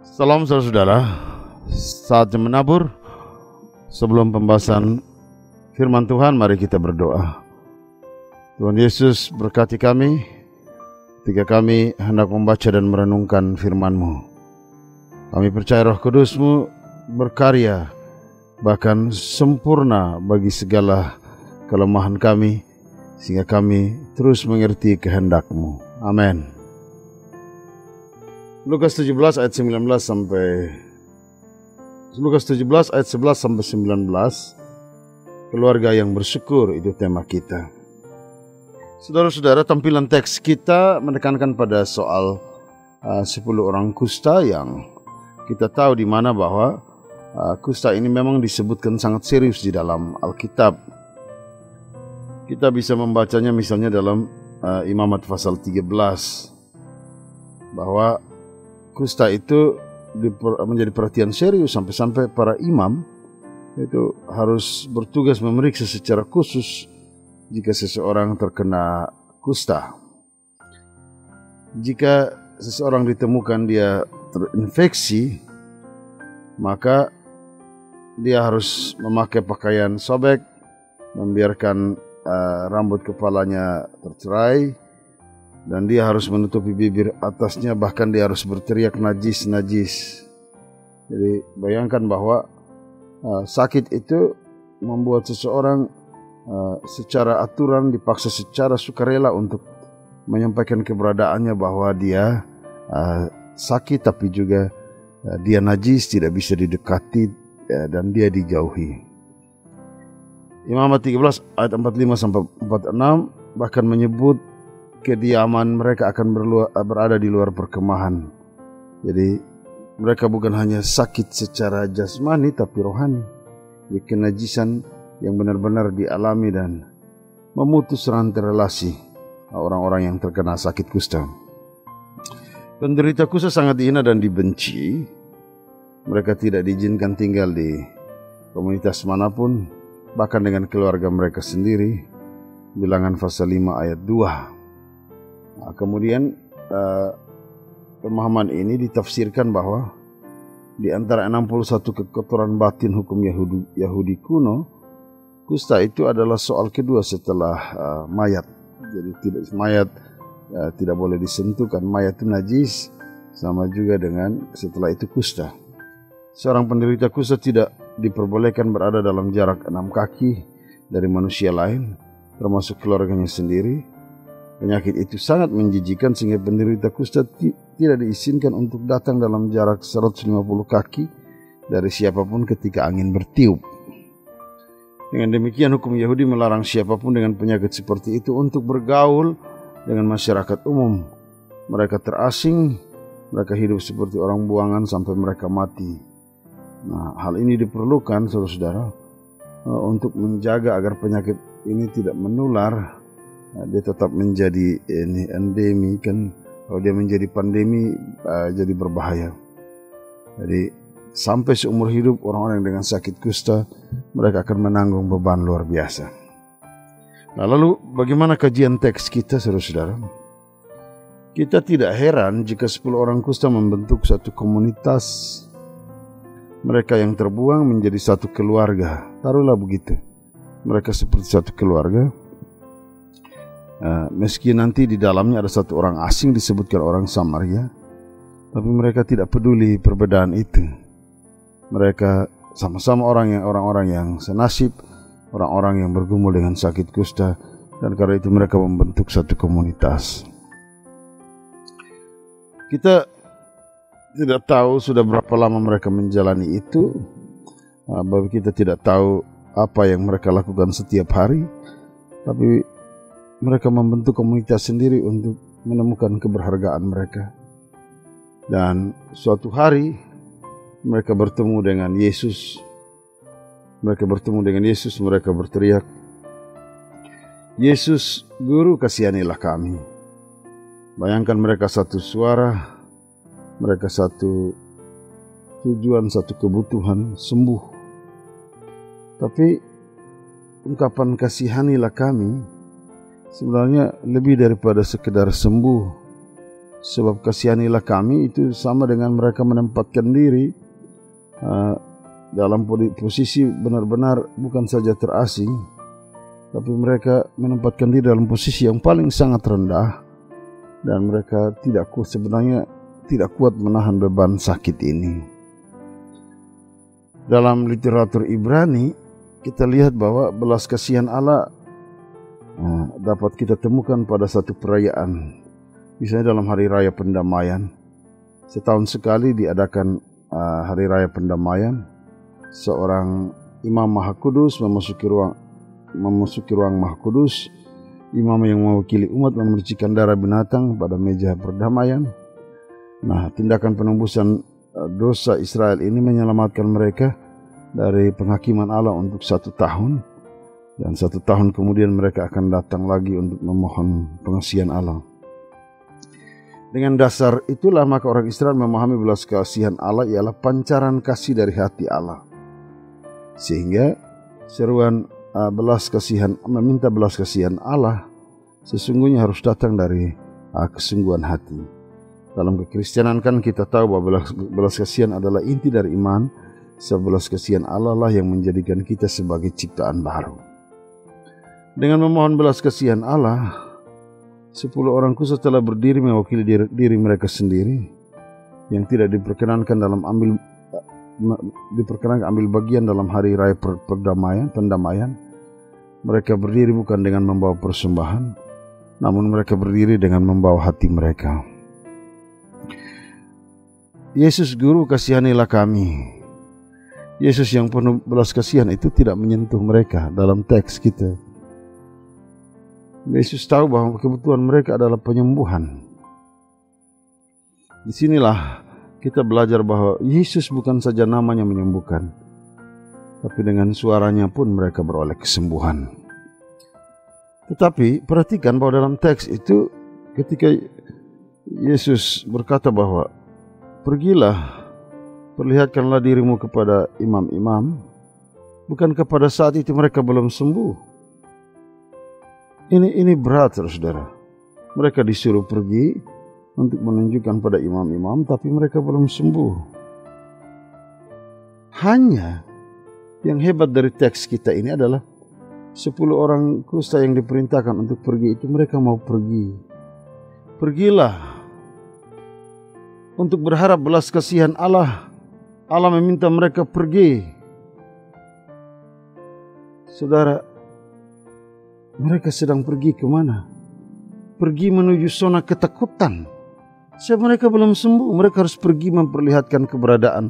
Salam saudara-saudara, saatnya menabur. Sebelum pembahasan firman Tuhan, mari kita berdoa. Tuhan Yesus berkati kami ketika kami hendak membaca dan merenungkan firman-Mu. Kami percaya Roh Kudus-Mu berkarya, bahkan sempurna bagi segala kelemahan kami, sehingga kami terus mengerti kehendak-Mu. Amin. Lukas 17 ayat 19 sampai Lukas 17 ayat 11 sampai 19. Keluarga yang bersyukur, itu tema kita. Saudara-saudara, tampilan teks kita menekankan pada soal 10 orang kusta yang kita tahu di mana bahwa kusta ini memang disebutkan sangat serius di dalam Alkitab. Kita bisa membacanya misalnya dalam Imamat pasal 13 bahwa kusta itu menjadi perhatian serius sampai-sampai para imam itu harus bertugas memeriksa secara khusus jika seseorang terkena kusta. Jika seseorang ditemukan dia terinfeksi, maka dia harus memakai pakaian sobek, membiarkan rambut kepalanya tercerai, dan dia harus menutupi bibir atasnya, bahkan dia harus berteriak najis, najis. Jadi bayangkan bahwa sakit itu membuat seseorang secara aturan dipaksa secara sukarela untuk menyampaikan keberadaannya bahwa dia sakit, tapi juga dia najis, tidak bisa didekati dan dia dijauhi. Imamat 13 ayat 45 sampai 46 bahkan menyebut kediaman mereka akan berada di luar perkemahan. Jadi mereka bukan hanya sakit secara jasmani tapi rohani. Jadi kenajisan yang benar-benar dialami dan memutus rantai relasi orang-orang yang terkena sakit kusta. Penderita kusta sangat dihina dan dibenci. Mereka tidak diizinkan tinggal di komunitas manapun, bahkan dengan keluarga mereka sendiri. Bilangan pasal 5 ayat 2. Nah, kemudian pemahaman ini ditafsirkan bahwa di antara 61 kekotoran batin hukum Yahudi kuno, kusta itu adalah soal kedua setelah mayat. Jadi mayat tidak boleh disentuh, kan mayat itu najis, sama juga dengan setelah itu kusta. Seorang penderita kusta tidak diperbolehkan berada dalam jarak 6 kaki dari manusia lain, termasuk keluarganya sendiri. Penyakit itu sangat menjijikan sehingga penderita kusta tidak diizinkan untuk datang dalam jarak 150 kaki dari siapapun ketika angin bertiup. Dengan demikian hukum Yahudi melarang siapapun dengan penyakit seperti itu untuk bergaul dengan masyarakat umum. Mereka terasing, mereka hidup seperti orang buangan sampai mereka mati. Nah, hal ini diperlukan saudara-saudara untuk menjaga agar penyakit ini tidak menular. Dia tetap menjadi endemi, kan kalau dia menjadi pandemi jadi berbahaya. Jadi sampai seumur hidup orang-orang dengan sakit kusta mereka akan menanggung beban luar biasa. Nah, lalu bagaimana kajian teks kita saudara-saudara? Kita tidak heran jika 10 orang kusta membentuk satu komunitas. Mereka yang terbuang menjadi satu keluarga. Taruhlah begitu. Mereka seperti satu keluarga. Meski nanti di dalamnya ada satu orang asing disebutkan orang Samaria, tapi mereka tidak peduli perbedaan itu. Mereka sama-sama orang-orang yang senasib, orang-orang yang bergumul dengan sakit kusta, dan karena itu mereka membentuk satu komunitas. Kita tidak tahu sudah berapa lama mereka menjalani itu, bahwa kita tidak tahu apa yang mereka lakukan setiap hari, tapi mereka membentuk komunitas sendiri untuk menemukan keberhargaan mereka. Dan suatu hari mereka bertemu dengan Yesus. Mereka berteriak, "Yesus, Guru, kasihanilah kami." Bayangkan mereka satu suara, mereka satu tujuan, satu kebutuhan, sembuh. Tapi ungkapan kasihanilah kami sebenarnya lebih daripada sekedar sembuh. Sebab kasihanilah kami itu sama dengan mereka menempatkan diri dalam posisi benar-benar bukan saja terasing, tapi mereka menempatkan diri dalam posisi yang paling sangat rendah, dan mereka sebenarnya tidak kuat menahan beban sakit ini. Dalam literatur Ibrani kita lihat bahwa belas kasihan Allah dapat kita temukan pada satu perayaan. Misalnya dalam hari raya pendamaian, setahun sekali diadakan hari raya pendamaian. Seorang imam Maha Kudus memasuki ruang Maha Kudus. Imam yang mewakili umat memercikan darah binatang pada meja perdamaian. Nah, tindakan penembusan dosa Israel ini menyelamatkan mereka dari penghakiman Allah untuk 1 tahun, dan 1 tahun kemudian mereka akan datang lagi untuk memohon pengasihan Allah. Dengan dasar itulah maka orang Israel memahami belas kasihan Allah ialah pancaran kasih dari hati Allah, sehingga seruan meminta belas kasihan Allah sesungguhnya harus datang dari kesungguhan hati. Dalam kekristenan kan kita tahu bahwa belas kasihan adalah inti dari iman. Belas kasihan Allah lah yang menjadikan kita sebagai ciptaan baru. Dengan memohon belas kasihan Allah, 10 orang kusta telah berdiri mewakili diri mereka sendiri yang tidak diperkenankan ambil bagian dalam hari raya pendamaian. Mereka berdiri bukan dengan membawa persembahan, namun mereka berdiri dengan membawa hati mereka. Yesus Guru, kasihanilah kami. Yesus yang penuh belas kasihan itu tidak menyentuh mereka dalam teks kita. Yesus tahu bahwa kebutuhan mereka adalah penyembuhan. Disinilah kita belajar bahwa Yesus bukan saja namanya menyembuhkan, tapi dengan suaranya pun mereka beroleh kesembuhan. Tetapi perhatikan bahwa dalam teks itu ketika Yesus berkata bahwa pergilah, perlihatkanlah dirimu kepada imam-imam, bukan kepada saat itu mereka belum sembuh. Ini berat, saudara. Mereka disuruh pergi untuk menunjukkan pada imam-imam, tapi mereka belum sembuh. Hanya yang hebat dari teks kita ini adalah 10 orang kusta yang diperintahkan untuk pergi itu mereka mau pergi. Pergilah untuk berharap belas kasihan Allah. Allah meminta mereka pergi. Saudara, mereka sedang pergi kemana? Pergi menuju zona ketakutan. Sebab mereka belum sembuh. Mereka harus pergi memperlihatkan keberadaan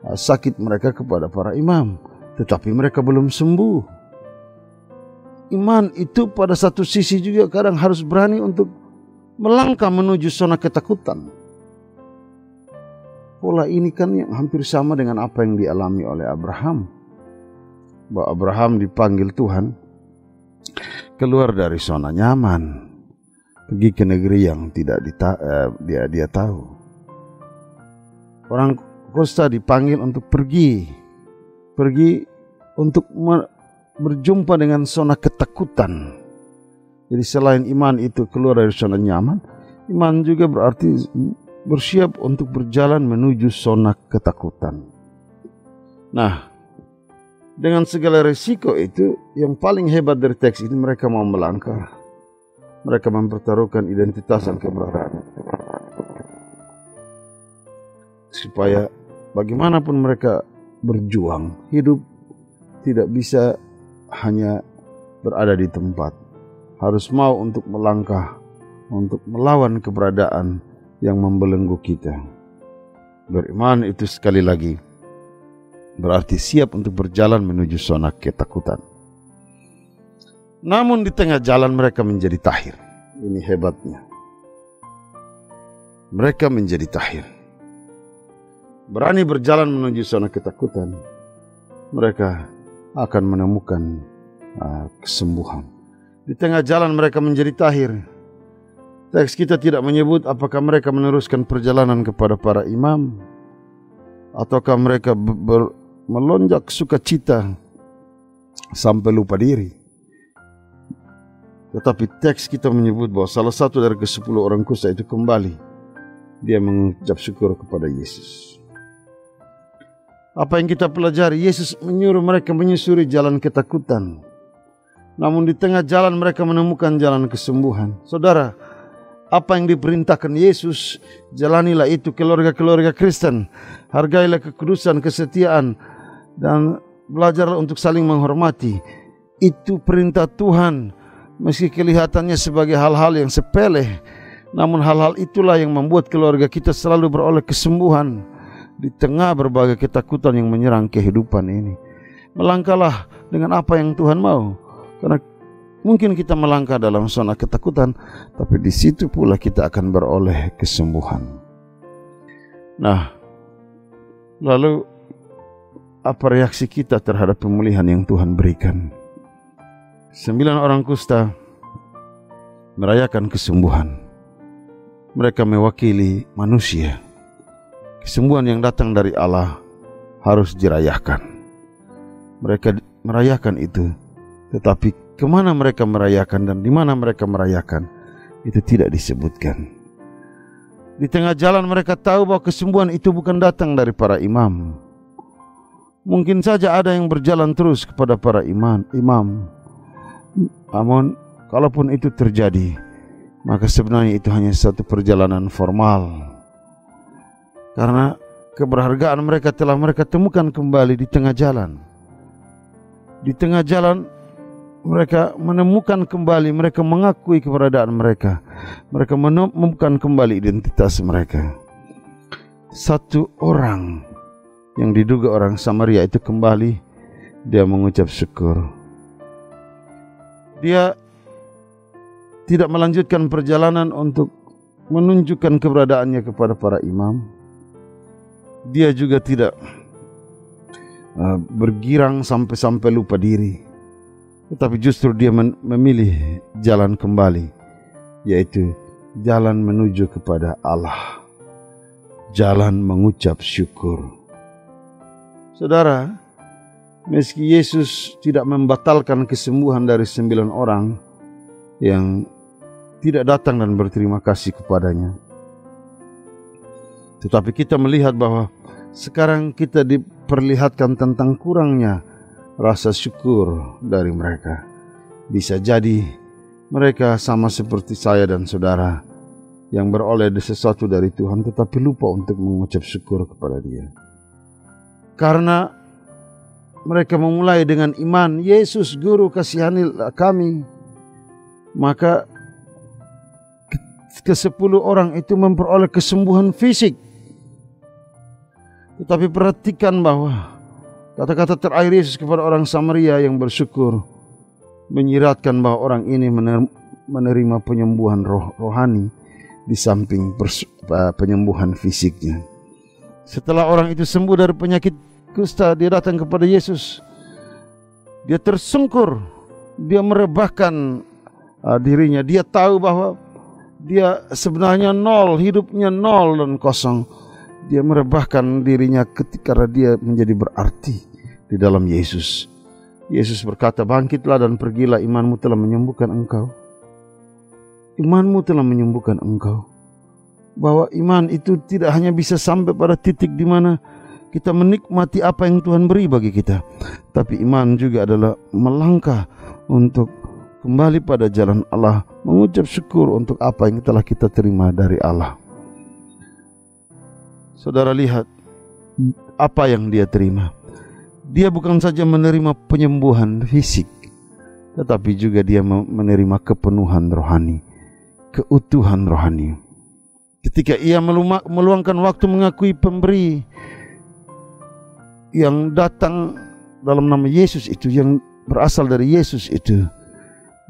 sakit mereka kepada para imam. Tetapi mereka belum sembuh. Iman itu pada satu sisi juga kadang harus berani untuk melangkah menuju zona ketakutan. Pola ini kan yang hampir sama dengan apa yang dialami oleh Abraham. Bahwa Abraham dipanggil Tuhan keluar dari zona nyaman, pergi ke negeri yang tidak dia tahu. Orang kusta dipanggil untuk pergi untuk berjumpa dengan zona ketakutan. Jadi selain iman itu keluar dari zona nyaman, iman juga berarti bersiap untuk berjalan menuju zona ketakutan. Nah, dengan segala risiko itu, yang paling hebat dari teks ini mereka mau melangkah. Mereka mempertaruhkan identitas dan keberadaan. Supaya bagaimanapun mereka berjuang, hidup tidak bisa hanya berada di tempat. Harus mau untuk melangkah, untuk melawan keberadaan yang membelenggu kita. Beriman itu sekali lagi berarti siap untuk berjalan menuju zona ketakutan. Namun di tengah jalan mereka menjadi tahir. Ini hebatnya. Mereka menjadi tahir. Berani berjalan menuju zona ketakutan. Mereka akan menemukan kesembuhan. Di tengah jalan mereka menjadi tahir. Teks kita tidak menyebut apakah mereka meneruskan perjalanan kepada para imam, ataukah mereka melonjak sukacita sampai lupa diri. Tetapi teks kita menyebut bahwa salah satu dari ke-10 orang kusta itu kembali dia mengucap syukur kepada Yesus. Apa yang kita pelajari? Yesus menyuruh mereka menyusuri jalan ketakutan. Namun di tengah jalan mereka menemukan jalan kesembuhan. Saudara, apa yang diperintahkan Yesus, jalanilah itu. Keluarga-keluarga Kristen, hargailah kekudusan, kesetiaan, dan belajarlah untuk saling menghormati. Itu perintah Tuhan. Meski kelihatannya sebagai hal-hal yang sepele, namun hal-hal itulah yang membuat keluarga kita selalu beroleh kesembuhan di tengah berbagai ketakutan yang menyerang kehidupan ini. Melangkahlah dengan apa yang Tuhan mau, karena mungkin kita melangkah dalam zona ketakutan, tapi di situ pula kita akan beroleh kesembuhan. Nah, lalu apa reaksi kita terhadap pemulihan yang Tuhan berikan? 9 orang kusta merayakan kesembuhan. Mereka mewakili manusia. Kesembuhan yang datang dari Allah harus dirayakan. Mereka merayakan itu, tetapi kemana mereka merayakan dan di mana mereka merayakan, itu tidak disebutkan. Di tengah jalan mereka tahu bahwa kesembuhan itu bukan datang dari para imam. Mungkin saja ada yang berjalan terus kepada para imam. Namun kalaupun itu terjadi, maka sebenarnya itu hanya satu perjalanan formal. Karena keberhargaan mereka telah mereka temukan kembali di tengah jalan. Di tengah jalan mereka menemukan kembali, mereka mengakui keberadaan mereka. Mereka menemukan kembali identitas mereka. Satu orang yang diduga orang Samaria itu kembali, dia mengucap syukur. Dia tidak melanjutkan perjalanan untuk menunjukkan keberadaannya kepada para imam. Dia juga tidak bergirang sampai lupa diri, tetapi justru dia memilih jalan kembali, yaitu jalan menuju kepada Allah, jalan mengucap syukur. Saudara, meski Yesus tidak membatalkan kesembuhan dari 9 orang yang tidak datang dan berterima kasih kepadanya, tetapi kita melihat bahwa sekarang kita diperlihatkan tentang kurangnya rasa syukur dari mereka. Bisa jadi mereka sama seperti saya dan saudara yang beroleh sesuatu dari Tuhan tetapi lupa untuk mengucap syukur kepada Dia. Karena mereka memulai dengan iman, Yesus Guru kasihanilah kami, maka ke-10 orang itu memperoleh kesembuhan fisik. Tetapi perhatikan bahwa kata-kata terakhir Yesus kepada orang Samaria yang bersyukur menyiratkan bahwa orang ini menerima penyembuhan rohani di samping penyembuhan fisiknya. Setelah orang itu sembuh dari penyakit kusta, dia datang kepada Yesus. Dia tersungkur, dia merebahkan dirinya. Dia tahu bahwa dia sebenarnya nol, hidupnya nol dan kosong. Dia merebahkan dirinya ketika dia menjadi berarti di dalam Yesus. Yesus berkata, bangkitlah dan pergilah, imanmu telah menyembuhkan engkau. Imanmu telah menyembuhkan engkau. Bahwa iman itu tidak hanya bisa sampai pada titik di mana kita menikmati apa yang Tuhan beri bagi kita, tapi iman juga adalah melangkah untuk kembali pada jalan Allah, mengucap syukur untuk apa yang telah kita terima dari Allah. Saudara lihat apa yang dia terima. Dia bukan saja menerima penyembuhan fisik, tetapi juga dia menerima kepenuhan rohani, keutuhan rohani. Ketika ia meluangkan waktu mengakui pemberi yang datang dalam nama Yesus itu, yang berasal dari Yesus itu,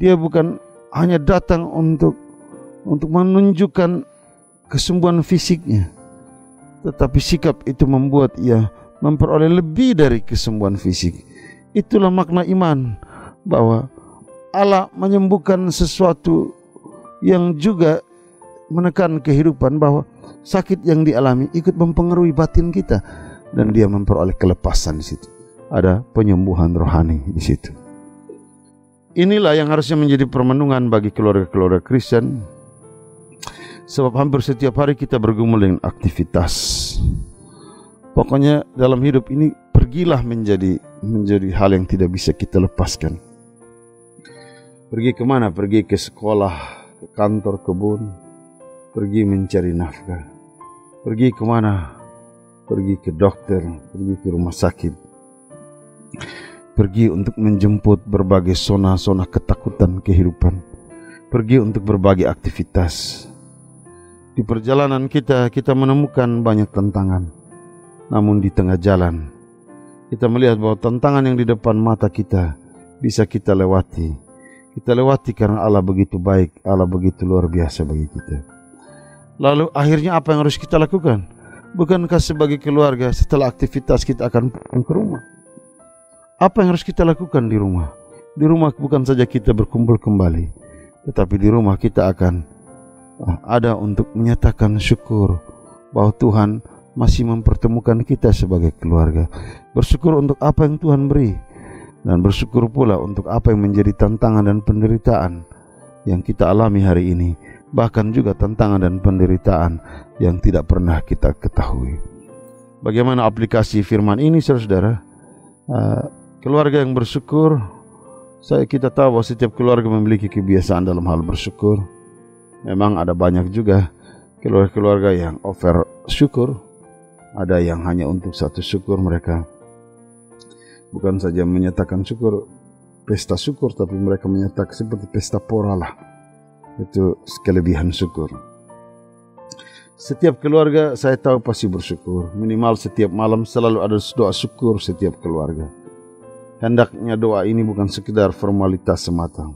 dia bukan hanya datang untuk menunjukkan kesembuhan fisiknya, tetapi sikap itu membuat ia memperoleh lebih dari kesembuhan fisik. Itulah makna iman, bahwa Allah menyembuhkan sesuatu yang juga menekan kehidupan, bahwa sakit yang dialami ikut mempengaruhi batin kita, dan dia memperoleh kelepasan di situ. Ada penyembuhan rohani di situ. Inilah yang harusnya menjadi permenungan bagi keluarga-keluarga Kristen. Sebab hampir setiap hari kita bergumul dengan aktivitas. Pokoknya dalam hidup ini pergilah menjadi hal yang tidak bisa kita lepaskan. Pergi kemana? Pergi ke sekolah, ke kantor, kebun, pergi mencari nafkah. Pergi kemana? Pergi ke dokter, pergi ke rumah sakit. Pergi untuk menjemput berbagai zona-zona ketakutan kehidupan. Pergi untuk berbagai aktivitas. Di perjalanan kita menemukan banyak tantangan. Namun di tengah jalan, kita melihat bahwa tantangan yang di depan mata kita bisa kita lewati. Kita lewati karena Allah begitu baik, Allah begitu luar biasa bagi kita. Lalu akhirnya apa yang harus kita lakukan? Bukankah sebagai keluarga setelah aktivitas kita akan pulang ke rumah? Apa yang harus kita lakukan di rumah? Di rumah bukan saja kita berkumpul kembali, tetapi di rumah kita akan ada untuk menyatakan syukur bahwa Tuhan masih mempertemukan kita sebagai keluarga. Bersyukur untuk apa yang Tuhan beri, dan bersyukur pula untuk apa yang menjadi tantangan dan penderitaan yang kita alami hari ini, bahkan juga tantangan dan penderitaan yang tidak pernah kita ketahui. Bagaimana aplikasi firman ini, saudara-saudara? Keluarga yang bersyukur, kita tahu bahwa setiap keluarga memiliki kebiasaan dalam hal bersyukur. Memang ada banyak juga keluarga-keluarga yang over syukur. Ada yang hanya untuk satu syukur, mereka bukan saja menyatakan syukur, pesta syukur, tapi mereka menyatakan seperti pesta pora lah. Itu kelebihan syukur. Setiap keluarga saya tahu pasti bersyukur. Minimal setiap malam selalu ada doa syukur setiap keluarga. Hendaknya doa ini bukan sekedar formalitas semata.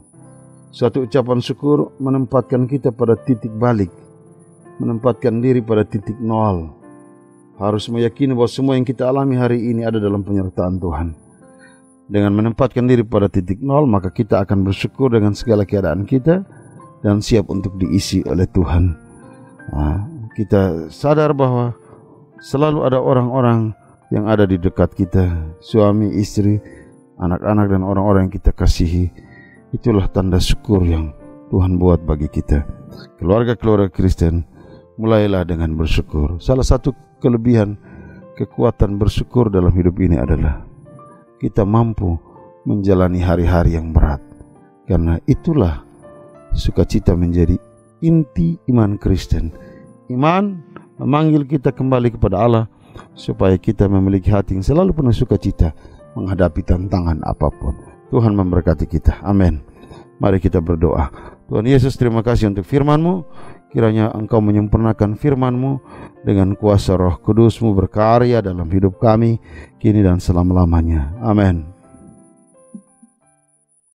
Suatu ucapan syukur menempatkan kita pada titik balik, menempatkan diri pada titik nol. Harus meyakini bahwa semua yang kita alami hari ini ada dalam penyertaan Tuhan. Dengan menempatkan diri pada titik nol, maka kita akan bersyukur dengan segala keadaan kita dan siap untuk diisi oleh Tuhan. Kita sadar bahwa selalu ada orang-orang yang ada di dekat kita, suami, istri, anak-anak, dan orang-orang yang kita kasihi. Itulah tanda syukur yang Tuhan buat bagi kita. Keluarga-keluarga Kristen, mulailah dengan bersyukur. Salah satu kelebihan kekuatan bersyukur dalam hidup ini adalah kita mampu menjalani hari-hari yang berat. Karena itulah sukacita menjadi inti iman Kristen. Iman memanggil kita kembali kepada Allah supaya kita memiliki hati yang selalu penuh sukacita menghadapi tantangan apapun. Tuhan memberkati kita. Amin. Mari kita berdoa. Tuhan Yesus, terima kasih untuk firman-Mu. Kiranya Engkau menyempurnakan firman-Mu dengan kuasa Roh Kudus-Mu berkarya dalam hidup kami kini dan selama-lamanya. Amin.